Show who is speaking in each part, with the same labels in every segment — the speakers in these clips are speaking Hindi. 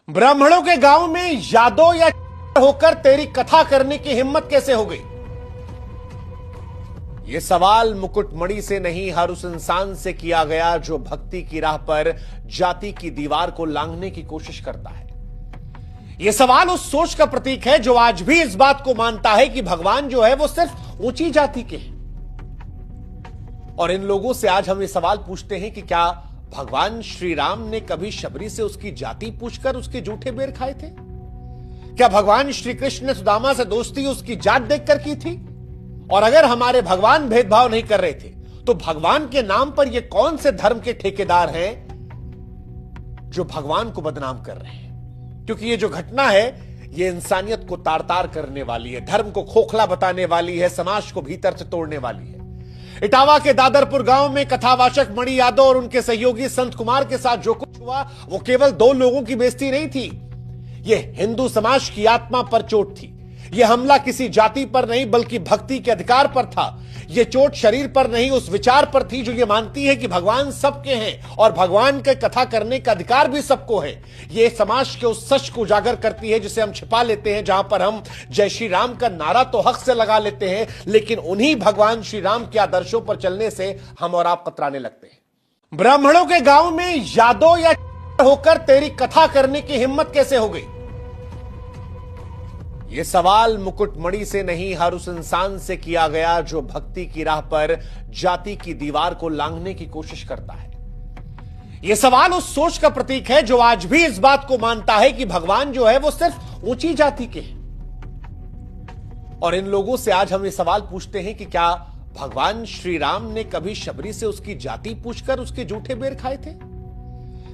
Speaker 1: ब्राह्मणों के गांव में यादव या होकर तेरी कथा करने की हिम्मत कैसे हो गई? यह सवाल मुकुटमणि से नहीं, हर उस इंसान से किया गया जो भक्ति की राह पर जाति की दीवार को लांघने की कोशिश करता है। यह सवाल उस सोच का प्रतीक है जो आज भी इस बात को मानता है कि भगवान जो है वो सिर्फ ऊंची जाति के हैं। और इन लोगों से आज हम ये सवाल पूछते हैं कि क्या भगवान श्री राम ने कभी शबरी से उसकी जाति पूछकर उसके जूठे बेर खाए थे? क्या भगवान श्री कृष्ण ने सुदामा से दोस्ती उसकी जात देखकर की थी? और अगर हमारे भगवान भेदभाव नहीं कर रहे थे तो भगवान के नाम पर ये कौन से धर्म के ठेकेदार हैं जो भगवान को बदनाम कर रहे हैं? क्योंकि ये जो घटना है ये इंसानियत को तार तार करने वाली है, धर्म को खोखला बताने वाली है, समाज को भीतर से तोड़ने वाली है। इटावा के दादरपुर गांव में कथावाचक मणि यादव और उनके सहयोगी संत कुमार के साथ जो कुछ हुआ वो केवल दो लोगों की बेइज्जती नहीं थी, यह हिंदू समाज की आत्मा पर चोट थी। यह हमला किसी जाति पर नहीं बल्कि भक्ति के अधिकार पर था। यह चोट शरीर पर नहीं उस विचार पर थी जो ये मानती है कि भगवान सबके हैं और भगवान के कथा करने का अधिकार भी सबको है। यह समाज के उस सच को उजागर करती है जिसे हम छिपा लेते हैं, जहां पर हम जय श्री राम का नारा तो हक से लगा लेते हैं, लेकिन उन्हीं भगवान श्री राम के आदर्शों पर चलने से हम और आप कतराने लगते हैं। ब्राह्मणों के गांव में यादव या होकर तेरी कथा करने की हिम्मत कैसे हो गई? यह सवाल मुकुटमणि से नहीं, हर उस इंसान से किया गया जो भक्ति की राह पर जाति की दीवार को लांघने की कोशिश करता है। यह सवाल उस सोच का प्रतीक है जो आज भी इस बात को मानता है कि भगवान जो है वो सिर्फ ऊंची जाति के हैं। और इन लोगों से आज हम ये सवाल पूछते हैं कि क्या भगवान श्री राम ने कभी शबरी से उसकी जाति पूछकर उसके जूठे बेर खाए थे?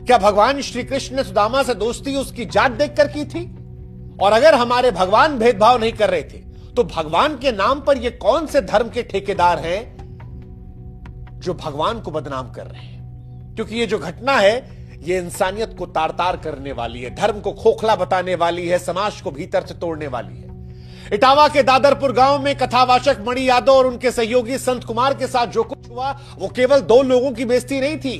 Speaker 1: क्या भगवान श्री कृष्ण ने सुदामा से दोस्ती उसकी जात देखकर की थी? और अगर हमारे भगवान भेदभाव नहीं कर रहे थे तो भगवान के नाम पर ये कौन से धर्म के ठेकेदार हैं जो भगवान को बदनाम कर रहे हैं? क्योंकि ये जो घटना है ये इंसानियत को तार तार करने वाली है, धर्म को खोखला बताने वाली है, समाज को भीतर से तोड़ने वाली है। इटावा के दादरपुर गांव में कथावाचक मणि यादव और उनके सहयोगी संत कुमार के साथ जो कुछ हुआ वो केवल दो लोगों की बेइज्जती नहीं थी,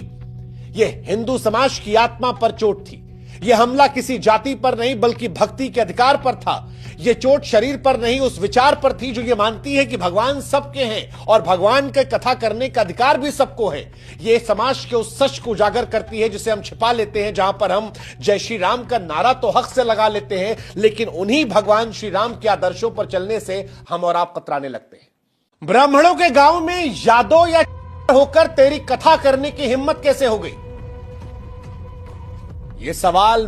Speaker 1: यह हिंदू समाज की आत्मा पर चोट थी। यह हमला किसी जाति पर नहीं बल्कि भक्ति के अधिकार पर था। यह चोट शरीर पर नहीं उस विचार पर थी जो ये मानती है कि भगवान सबके हैं और भगवान के कथा करने का अधिकार भी सबको है। यह समाज के उस सच को उजागर करती है जिसे हम छिपा लेते हैं, जहां पर हम जय श्री राम का नारा तो हक से लगा लेते हैं, लेकिन उन्हीं भगवान श्री राम के आदर्शों पर चलने से हम और आप कतराने लगते हैं। ब्राह्मणों के गांव में यादव या होकर तेरी कथा करने की हिम्मत कैसे हो गई? यह सवाल